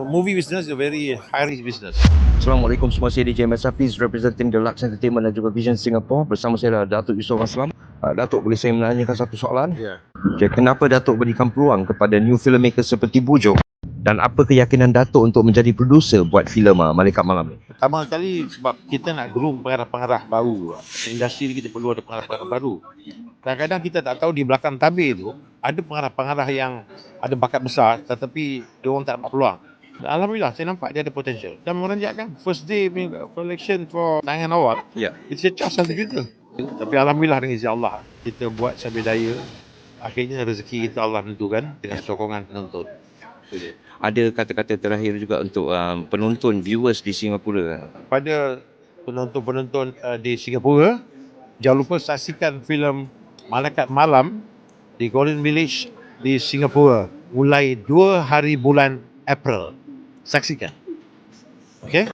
Movie business is a very high risk business. Assalamualaikum semua, saya DJ Hafiz representing Deluxe Entertainment dan juga Vision Singapore. Bersama saya adalah Datuk Yusof Aslam. Datuk, boleh saya menanyakan satu soalan? Ya. Okay, kenapa Datuk berikan peluang kepada new filmmaker seperti Bujo? Dan apa keyakinan Datuk untuk menjadi producer buat filem Malaikat Malam ni? Pertama kali sebab kita nak groom pengarah-pengarah baru. Industri kita perlu ada pengarah-pengarah baru. Kadang-kadang kita tak tahu di belakang tabir tu ada pengarah-pengarah yang ada bakat besar tetapi dia orang tak dapat peluang. Alhamdulillah saya nampak dia ada potential. Dan meranjakkan first day collection for Tangan Awak. Ya. It's a charge 1 juta. Tapi alhamdulillah dengan izin Allah kita buat sambil daya. Akhirnya rezeki kita Allah tentukan dengan sokongan penonton. Ada kata-kata terakhir juga untuk penonton, viewers di Singapura. Pada penonton-penonton di Singapura, jangan lupa saksikan filem Malaikat Malam di Golden Village di Singapura mulai 2 hari bulan April. Saksikan. Okey?